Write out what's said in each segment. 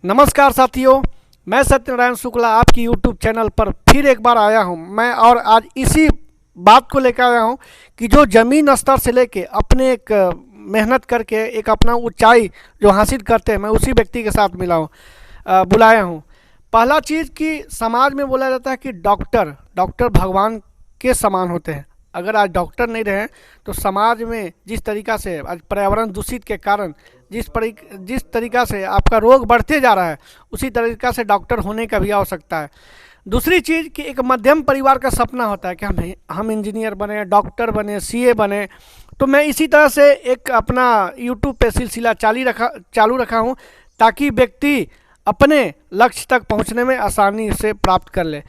नमस्कार साथियों, मैं सत्यनारायण शुक्ला आपकी यूट्यूब चैनल पर फिर एक बार आया हूं मैं। और आज इसी बात को लेकर आया हूं कि जो ज़मीन स्तर से लेके अपने एक मेहनत करके एक अपना ऊंचाई जो हासिल करते हैं, मैं उसी व्यक्ति के साथ मिला हूं, बुलाया हूं। पहला चीज़ कि समाज में बोला जाता है कि डॉक्टर डॉक्टर भगवान के समान होते हैं। अगर आज डॉक्टर नहीं रहे तो समाज में जिस तरीक़ा से आज पर्यावरण दूषित के कारण जिस तरीक़ा से आपका रोग बढ़ते जा रहा है, उसी तरीक़ा से डॉक्टर होने का भी आवश्यकता है। दूसरी चीज़ कि एक मध्यम परिवार का सपना होता है कि हम इंजीनियर बने, डॉक्टर बने, सीए बने। तो मैं इसी तरह से एक अपना यूट्यूब पे सिलसिला चालू रखा हूँ, ताकि व्यक्ति अपने लक्ष्य तक पहुँचने में आसानी से प्राप्त कर ले।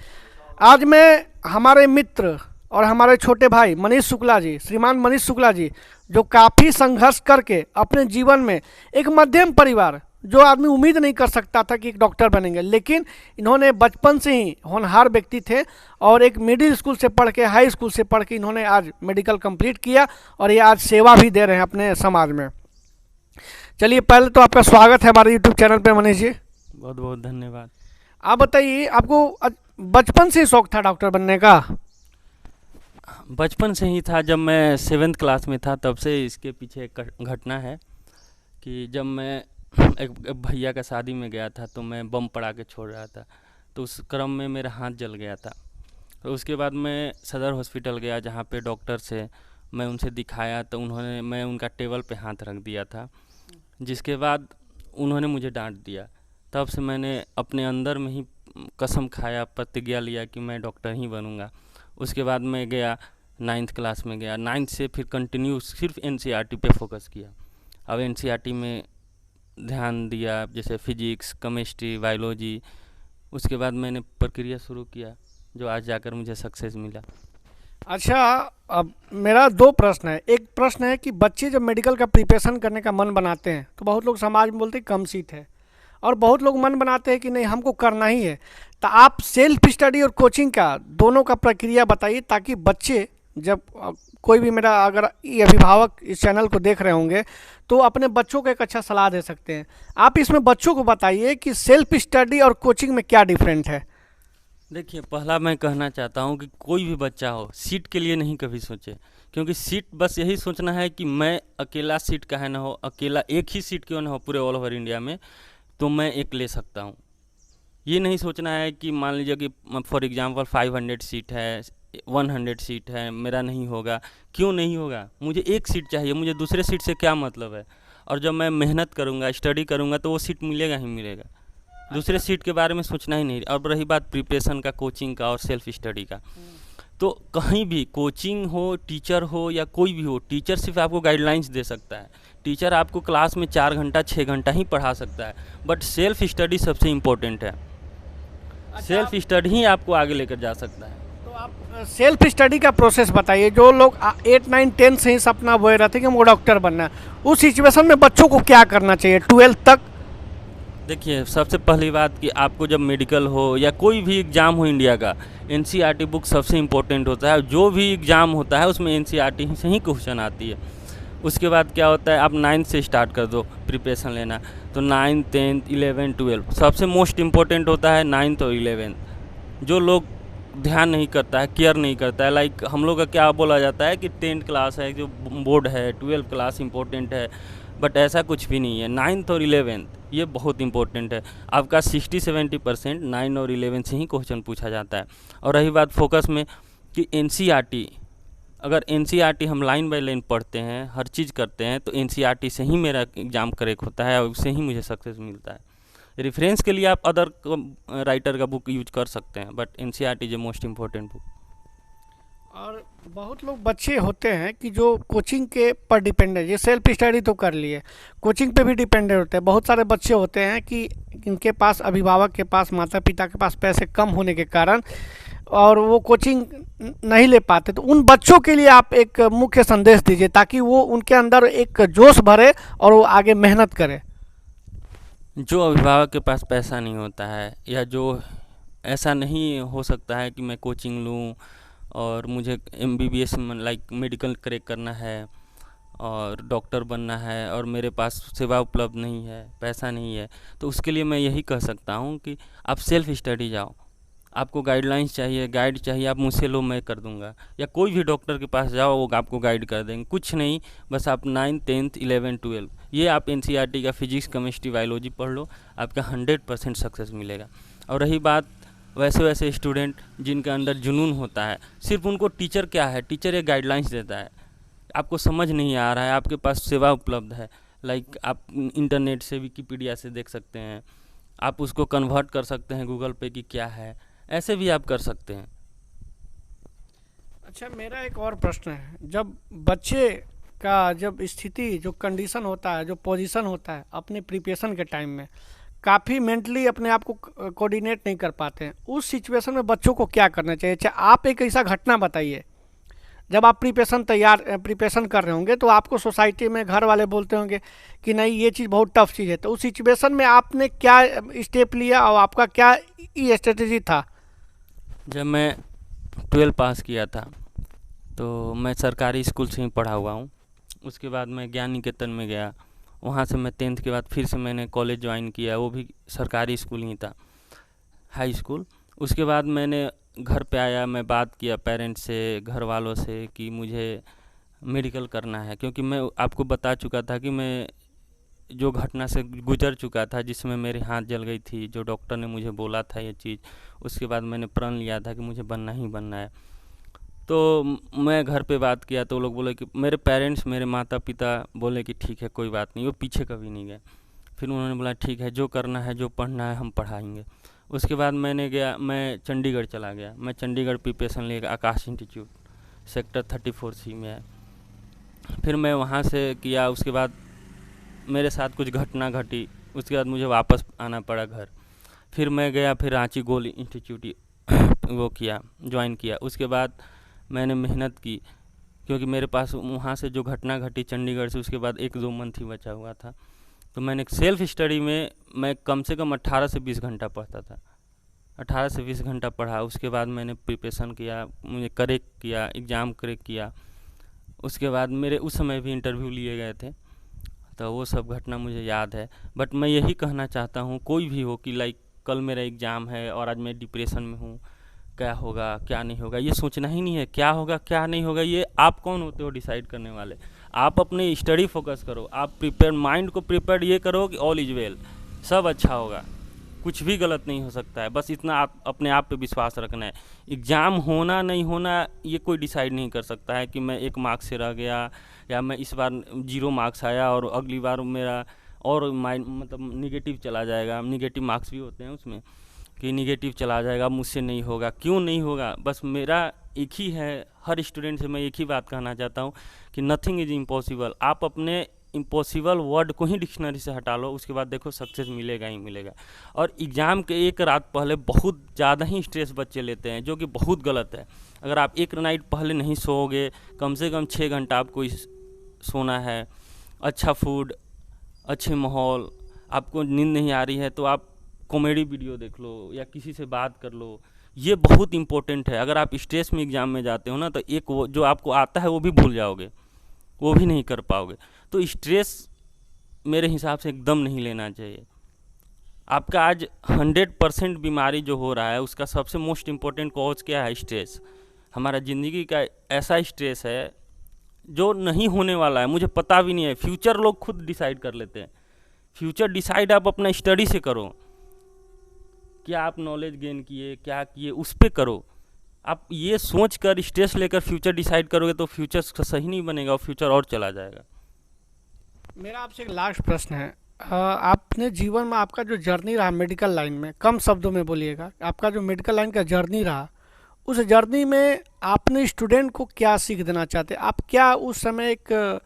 आज मैं हमारे मित्र और हमारे छोटे भाई मनीष शुक्ला जी, श्रीमान मनीष शुक्ला जी, जो काफ़ी संघर्ष करके अपने जीवन में एक मध्यम परिवार, जो आदमी उम्मीद नहीं कर सकता था कि एक डॉक्टर बनेंगे, लेकिन इन्होंने बचपन से ही होनहार व्यक्ति थे और एक मिडिल स्कूल से पढ़ के, हाई स्कूल से पढ़ के इन्होंने आज मेडिकल कंप्लीट किया और ये आज सेवा भी दे रहे हैं अपने समाज में। चलिए, पहले तो आपका स्वागत है हमारे यूट्यूब चैनल पे मनीष जी। बहुत बहुत धन्यवाद। आप बताइए, आपको बचपन से शौक था डॉक्टर बनने का? बचपन से ही था। जब मैं 7th क्लास में था तब से इसके पीछे एक घटना है कि जब मैं एक भैया का शादी में गया था तो मैं बम पड़ा के छोड़ रहा था, तो उस क्रम में मेरा हाथ जल गया था। तो उसके बाद मैं सदर हॉस्पिटल गया, जहाँ पे डॉक्टर से मैं उनसे दिखाया, तो मैं उनका टेबल पे हाथ रख दिया था, जिसके बाद उन्होंने मुझे डांट दिया। तब से मैंने अपने अंदर में ही कसम खाया, प्रतिज्ञा लिया कि मैं डॉक्टर ही बनूंगा। उसके बाद मैं गया 9th क्लास में गया। 9th से फिर कंटिन्यू सिर्फ एनसीईआरटी पे फोकस किया। अब एनसीईआरटी में ध्यान दिया, जैसे फिजिक्स, केमिस्ट्री, बायोलॉजी। उसके बाद मैंने प्रक्रिया शुरू किया, जो आज जाकर मुझे सक्सेस मिला। अच्छा, अब मेरा दो प्रश्न है। एक प्रश्न है कि बच्चे जब मेडिकल का प्रिपरेशन करने का मन बनाते हैं तो बहुत लोग समाज में बोलते हैं कम सीट है, और बहुत लोग मन बनाते हैं कि नहीं, हमको करना ही है। तो आप सेल्फ स्टडी और कोचिंग का दोनों का प्रक्रिया बताइए, ताकि बच्चे जब कोई भी मेरा अगर ये अभिभावक इस चैनल को देख रहे होंगे तो अपने बच्चों को एक अच्छा सलाह दे सकते हैं। आप इसमें बच्चों को बताइए कि सेल्फ स्टडी और कोचिंग में क्या डिफरेंट है। देखिए, पहला मैं कहना चाहता हूँ कि कोई भी बच्चा हो, सीट के लिए नहीं कभी सोचे, क्योंकि सीट बस यही सोचना है कि मैं अकेला सीट काहे ना हो, अकेला एक ही सीट क्यों ना हो पूरे ऑल ओवर इंडिया में, तो मैं एक ले सकता हूँ। ये नहीं सोचना है कि मान लीजिए कि फॉर एग्जांपल 500 सीट है, 100 सीट है, मेरा नहीं होगा। क्यों नहीं होगा? मुझे एक सीट चाहिए, मुझे दूसरे सीट से क्या मतलब है। और जब मैं मेहनत करूँगा, स्टडी करूँगा, तो वो सीट मिलेगा ही मिलेगा। दूसरे सीट के बारे में सोचना ही नहीं। अब रही बात प्रिपरेशन का, कोचिंग का और सेल्फ स्टडी का, तो कहीं भी कोचिंग हो, टीचर हो या कोई भी हो, टीचर सिर्फ आपको गाइडलाइंस दे सकता है। टीचर आपको क्लास में 4 घंटा 6 घंटा ही पढ़ा सकता है, बट सेल्फ स्टडी सबसे इम्पोर्टेंट है। सेल्फ स्टडी ही आपको आगे लेकर जा सकता है। तो आप सेल्फ स्टडी का प्रोसेस बताइए। जो लोग 8, 9, 10 से ही सपना बोए रहते हैं कि हमको डॉक्टर बनना है, उस सिचुएशन में बच्चों को क्या करना चाहिए 12th तक? देखिए, सबसे पहली बात कि आपको जब मेडिकल हो या कोई भी एग्ज़ाम हो इंडिया का, एनसीईआरटी बुक सबसे इम्पोर्टेंट होता है। जो भी एग्ज़ाम होता है उसमें एनसीईआरटी से ही क्वेश्चन आती है। उसके बाद क्या होता है, आप 9th से स्टार्ट कर दो प्रिपरेशन लेना, तो 9th, 10th, 11th, 12th सबसे मोस्ट इम्पोर्टेंट होता है 9th और 11th। जो लोग ध्यान नहीं करता है, केयर नहीं करता है, लाइक हम लोग का क्या बोला जाता है कि 10th क्लास है जो बोर्ड है, 12th क्लास इम्पोर्टेंट है, बट ऐसा कुछ भी नहीं है। 9th और 11th ये बहुत इंपॉर्टेंट है। आपका 60-70% 9 और 11 से ही क्वेश्चन पूछा जाता है। और रही बात फोकस में कि एनसीईआरटी, अगर एनसीईआरटी हम लाइन बाय लाइन पढ़ते हैं, हर चीज़ करते हैं, तो एनसीईआरटी से ही मेरा एग्ज़ाम करेक्ट होता है और उससे ही मुझे सक्सेस मिलता है। रेफरेंस के लिए आप अदर राइटर का बुक यूज कर सकते हैं, but NCERT is most important book. और बहुत लोग बच्चे होते हैं कि जो कोचिंग के पर डिपेंडेंट, ये सेल्फ स्टडी तो कर लिए, कोचिंग पे भी डिपेंडेंट होते हैं। बहुत सारे बच्चे होते हैं कि इनके पास, अभिभावक के पास, माता पिता के पास पैसे कम होने के कारण और वो कोचिंग नहीं ले पाते। तो उन बच्चों के लिए आप एक मुख्य संदेश दीजिए, ताकि वो उनके अंदर एक जोश भरे और वो आगे मेहनत करें। जो अभिभावक के पास पैसा नहीं होता है, या जो ऐसा नहीं हो सकता है कि मैं कोचिंग लूँ और मुझे एमबीबीएस लाइक मेडिकल क्रैक करना है और डॉक्टर बनना है और मेरे पास सेवा उपलब्ध नहीं है, पैसा नहीं है, तो उसके लिए मैं यही कह सकता हूँ कि आप सेल्फ स्टडी जाओ। आपको गाइडलाइंस चाहिए, गाइड चाहिए, आप मुझसे लो, मैं कर दूंगा। या कोई भी डॉक्टर के पास जाओ, वो आपको गाइड कर देंगे। कुछ नहीं, बस आप 9th 10th 11th 12 ये आप एनसीईआरटी का फिजिक्स, केमिस्ट्री, बायोलॉजी पढ़ लो, आपका 100% सक्सेस मिलेगा। और रही बात वैसे वैसे स्टूडेंट जिनके अंदर जुनून होता है, सिर्फ उनको टीचर क्या है, टीचर एक गाइडलाइंस देता है, आपको समझ नहीं आ रहा है, आपके पास सेवा उपलब्ध है, लाइक आप इंटरनेट से, विकिपीडिया से देख सकते हैं, आप उसको कन्वर्ट कर सकते हैं गूगल पे कि क्या है, ऐसे भी आप कर सकते हैं। अच्छा, मेरा एक और प्रश्न है, जब बच्चे का जब स्थिति, जो कंडीशन होता है, जो पोजीशन होता है अपने प्रिपरेशन के टाइम में, काफ़ी मेंटली अपने आप को कोऑर्डिनेट नहीं कर पाते हैं, उस सिचुएशन में बच्चों को क्या करना चाहिए? अच्छा, आप एक ऐसा घटना बताइए जब आप प्रिपरेशन कर रहे होंगे, तो आपको सोसाइटी में घर वाले बोलते होंगे कि नहीं ये चीज़ बहुत टफ चीज़ है, तो उस सिचुएशन में आपने क्या स्टेप लिया और आपका क्या ये स्ट्रेटेजी था? जब मैं 12 पास किया था तो मैं सरकारी स्कूल से ही पढ़ा हुआ हूँ। उसके बाद मैं ज्ञान निकेतन में गया, वहाँ से मैं 10th के बाद फिर से मैंने कॉलेज ज्वाइन किया, वो भी सरकारी स्कूल ही था, हाई स्कूल। उसके बाद मैंने घर पे आया, मैं बात किया पेरेंट्स से, घर वालों से कि मुझे मेडिकल करना है, क्योंकि मैं आपको बता चुका था कि मैं जो घटना से गुजर चुका था, जिसमें मेरे हाथ जल गई थी, जो डॉक्टर ने मुझे बोला था ये चीज़, उसके बाद मैंने प्रण लिया था कि मुझे बनना ही बनना है। तो मैं घर पे बात किया तो लोग बोले कि मेरे पेरेंट्स, मेरे माता पिता बोले कि ठीक है कोई बात नहीं, वो पीछे कभी नहीं गए। फिर उन्होंने बोला ठीक है, जो करना है, जो पढ़ना है हम पढ़ाएंगे। उसके बाद मैं चंडीगढ़ चला गया। मैं चंडीगढ़ प्रिपरेशन ले आकाश इंस्टीट्यूट सेक्टर 34C में है। फिर मैं वहाँ से किया। उसके बाद मेरे साथ कुछ घटना घटी, उसके बाद मुझे वापस आना पड़ा घर। फिर मैं गया, फिर रांची गोल्ड इंस्टीट्यूट वो किया, ज्वाइन किया। उसके बाद मैंने मेहनत की, क्योंकि मेरे पास वहाँ से जो घटना घटी चंडीगढ़ से, उसके बाद 1-2 मंथ ही बचा हुआ था। तो मैंने सेल्फ स्टडी में मैं कम से कम 18 से 20 घंटा पढ़ता था। 18 से 20 घंटा पढ़ा। उसके बाद मैंने प्रिपरेशन किया, मुझे क्रैक किया, एग्ज़ाम क्रैक किया। उसके बाद मेरे उस समय भी इंटरव्यू लिए गए थे, तो वो सब घटना मुझे याद है। बट मैं यही कहना चाहता हूँ, कोई भी हो, कि लाइक कल मेरा एग्ज़ाम है और आज मैं डिप्रेशन में हूँ, क्या होगा क्या नहीं होगा, ये सोचना ही नहीं है। क्या होगा क्या नहीं होगा, ये आप कौन होते हो डिसाइड करने वाले? आप अपने स्टडी फोकस करो, आप प्रिपेयर, माइंड को प्रिपेयर ये करो कि ऑल इज वेल, सब अच्छा होगा, कुछ भी गलत नहीं हो सकता है। बस इतना आप अपने आप पे विश्वास रखना है। एग्ज़ाम होना नहीं होना ये कोई डिसाइड नहीं कर सकता है कि मैं 1 मार्क्स से रह गया, या मैं इस बार 0 मार्क्स आया और अगली बार मेरा और माइंड मतलब निगेटिव चला जाएगा। निगेटिव मार्क्स भी होते हैं उसमें, कि निगेटिव चला जाएगा, मुझसे नहीं होगा। क्यों नहीं होगा? बस मेरा एक ही है, हर स्टूडेंट से मैं एक ही बात कहना चाहता हूँ कि नथिंग इज़ इम्पॉसिबल। आप अपने इम्पॉसिबल वर्ड को ही डिक्शनरी से हटा लो, उसके बाद देखो सक्सेस मिलेगा ही मिलेगा। और एग्ज़ाम के एक रात पहले बहुत ज़्यादा ही स्ट्रेस बच्चे लेते हैं, जो कि बहुत गलत है। अगर आप एक नाइट पहले नहीं सोओगे, कम से कम 6 घंटा आपको सोना है, अच्छा फूड, अच्छे माहौल, आपको नींद नहीं आ रही है तो आप कॉमेडी वीडियो देख लो या किसी से बात कर लो, ये बहुत इंपॉर्टेंट है। अगर आप स्ट्रेस में एग्ज़ाम में जाते हो ना, तो एक वो जो आपको आता है वो भी भूल जाओगे, वो भी नहीं कर पाओगे। तो स्ट्रेस मेरे हिसाब से एकदम नहीं लेना चाहिए। आपका आज 100% बीमारी जो हो रहा है, उसका सबसे मोस्ट इम्पोर्टेंट कॉज क्या है? स्ट्रेस। हमारा ज़िंदगी का ऐसा स्ट्रेस है जो नहीं होने वाला है, मुझे पता भी नहीं है। फ्यूचर लोग खुद डिसाइड कर लेते हैं। फ्यूचर डिसाइड आप अपना स्टडी से करो, क्या आप नॉलेज गेन किए, क्या किए, उस पर करो। आप ये सोच कर स्ट्रेस लेकर फ्यूचर डिसाइड करोगे तो फ्यूचर सही नहीं बनेगा और फ्यूचर और चला जाएगा। मेरा आपसे एक लास्ट प्रश्न है। आपने जीवन में आपका जो जर्नी रहा मेडिकल लाइन में, कम शब्दों में बोलिएगा, आपका जो मेडिकल लाइन का जर्नी रहा, उस जर्नी में आपने स्टूडेंट को क्या सीख देना चाहते? आप क्या उस समय एक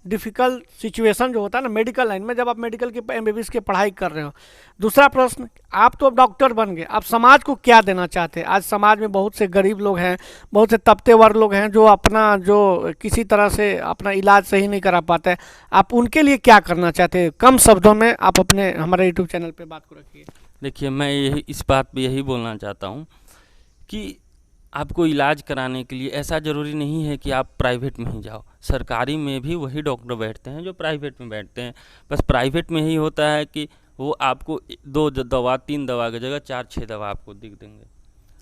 डिफ़िकल्ट सिचुएशन जो होता है ना मेडिकल लाइन में, जब आप मेडिकल की एमबीबीएस की पढ़ाई कर रहे हो। दूसरा प्रश्न, आप तो अब डॉक्टर बन गए, आप समाज को क्या देना चाहते हैं? आज समाज में बहुत से गरीब लोग हैं, बहुत से तबते वर्ग लोग हैं जो अपना जो किसी तरह से अपना इलाज सही नहीं करा पाते हैं, आप उनके लिए क्या करना चाहते हैं? कम शब्दों में आप अपने हमारे यूट्यूब चैनल पर बात को रखिए। देखिए, मैं यही इस बात पे यही बोलना चाहता हूँ कि आपको इलाज कराने के लिए ऐसा ज़रूरी नहीं है कि आप प्राइवेट में ही जाओ, सरकारी में भी वही डॉक्टर बैठते हैं जो प्राइवेट में बैठते हैं। बस प्राइवेट में ही होता है कि वो आपको 2 दवा 3 दवा की जगह 4-6 दवा आपको लिख देंगे।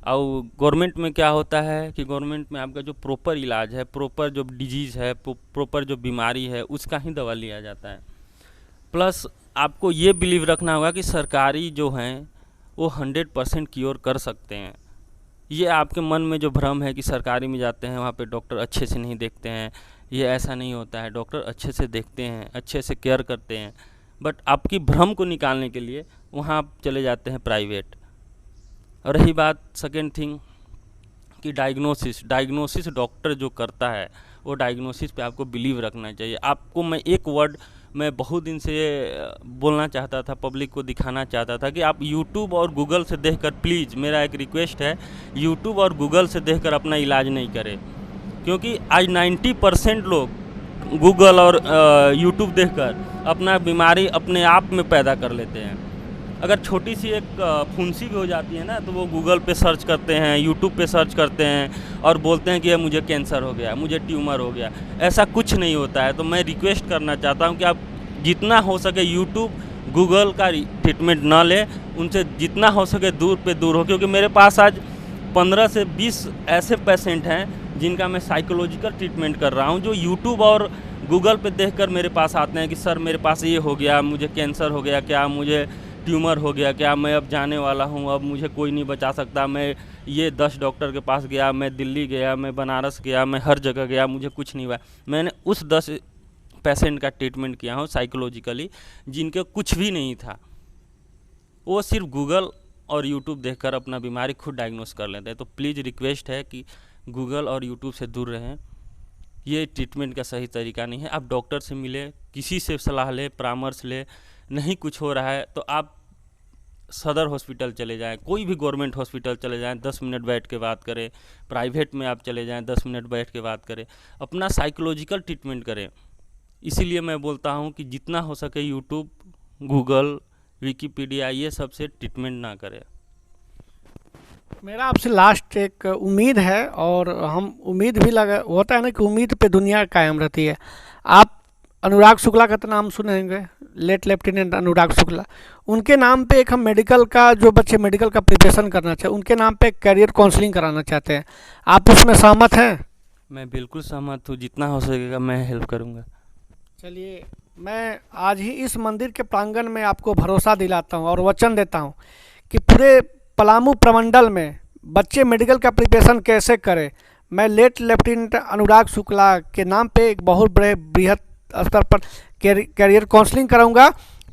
और गवर्नमेंट में क्या होता है कि गवर्नमेंट में आपका जो प्रॉपर इलाज है, प्रॉपर जो डिजीज़ है, प्रॉपर जो बीमारी है, उसका ही दवा लिया जाता है। प्लस आपको ये बिलीव रखना होगा कि सरकारी जो हैं वो 100% क्योर कर सकते हैं। ये आपके मन में जो भ्रम है कि सरकारी में जाते हैं वहाँ पे डॉक्टर अच्छे से नहीं देखते हैं, ये ऐसा नहीं होता है। डॉक्टर अच्छे से देखते हैं, अच्छे से केयर करते हैं, बट आपकी भ्रम को निकालने के लिए वहाँ आप चले जाते हैं प्राइवेट। और रही बात सेकेंड थिंग कि डायग्नोसिस डॉक्टर जो करता है वो डायग्नोसिस पे आपको बिलीव रखना चाहिए। आपको मैं एक वर्ड मैं बहुत दिन से बोलना चाहता था, पब्लिक को दिखाना चाहता था कि आप यूट्यूब और गूगल से देखकर, प्लीज़ मेरा एक रिक्वेस्ट है, यूट्यूब और गूगल से देखकर अपना इलाज नहीं करें। क्योंकि आज 90% लोग गूगल और यूट्यूब देखकर अपना बीमारी अपने आप में पैदा कर लेते हैं। अगर छोटी सी एक फुंसी भी हो जाती है ना, तो वो गूगल पे सर्च करते हैं, यूट्यूब पे सर्च करते हैं और बोलते हैं कि मुझे कैंसर हो गया, मुझे ट्यूमर हो गया। ऐसा कुछ नहीं होता है। तो मैं रिक्वेस्ट करना चाहता हूँ कि आप जितना हो सके यूट्यूब गूगल का ट्रीटमेंट ना लें, उनसे जितना हो सके दूर पे दूर हो। क्योंकि मेरे पास आज 15 से 20 ऐसे पेशेंट हैं जिनका मैं साइकोलॉजिकल ट्रीटमेंट कर रहा हूँ, जो यूट्यूब और गूगल पे देखकर मेरे पास आते हैं कि सर मेरे पास ये हो गया, मुझे कैंसर हो गया क्या, मुझे ट्यूमर हो गया क्या, मैं अब जाने वाला हूँ, अब मुझे कोई नहीं बचा सकता। मैं ये 10 डॉक्टर के पास गया, मैं दिल्ली गया, मैं बनारस गया, मैं हर जगह गया, मुझे कुछ नहीं हुआ। मैंने उस 10 पेशेंट का ट्रीटमेंट किया हूँ साइकोलॉजिकली, जिनके कुछ भी नहीं था। वो सिर्फ गूगल और यूट्यूब देखकर अपना बीमारी खुद डायग्नोस कर लेते हैं। तो प्लीज़ रिक्वेस्ट है कि गूगल और यूट्यूब से दूर रहें। ये ट्रीटमेंट का सही तरीका नहीं है। आप डॉक्टर से मिले, किसी से सलाह ले, परामर्श ले, नहीं कुछ हो रहा है तो आप सदर हॉस्पिटल चले जाएं, कोई भी गवर्नमेंट हॉस्पिटल चले जाएं, 10 मिनट बैठ के बात करें। प्राइवेट में आप चले जाएं, 10 मिनट बैठ के बात करें, अपना साइकोलॉजिकल ट्रीटमेंट करें। इसीलिए मैं बोलता हूं कि जितना हो सके यूट्यूब, गूगल, विकीपीडिया ये सब से ट्रीटमेंट ना करें। मेरा आपसे लास्ट एक उम्मीद है, और हम उम्मीद भी लगा होता है ना कि उम्मीद पे दुनिया कायम रहती है। आप अनुराग शुक्ला का तो नाम सुने होंगे, लेट लेफ्टिनेंट अनुराग शुक्ला। उनके नाम पे एक हम मेडिकल का, जो बच्चे मेडिकल का प्रिपरेशन करना चाहते उनके नाम पे कैरियर काउंसलिंग कराना चाहते हैं। आप उसमें सहमत हैं? मैं बिल्कुल सहमत हूँ, जितना हो सकेगा मैं हेल्प करूँगा। चलिए, मैं आज ही इस मंदिर के प्रांगण में आपको भरोसा दिलाता हूँ और वचन देता हूँ कि पूरे पलामू प्रमंडल में बच्चे मेडिकल का प्रिपरेशन कैसे करें, मैं लेट लेफ्टिनेंट अनुराग शुक्ला के नाम पे एक बहुत बड़े बृहद स्तर पर कैरियर काउंसलिंग कराऊंगा,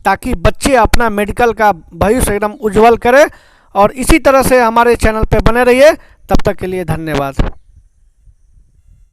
ताकि बच्चे अपना मेडिकल का भविष्य एकदम उज्जवल करें। और इसी तरह से हमारे चैनल पे बने रहिए। तब तक के लिए धन्यवाद।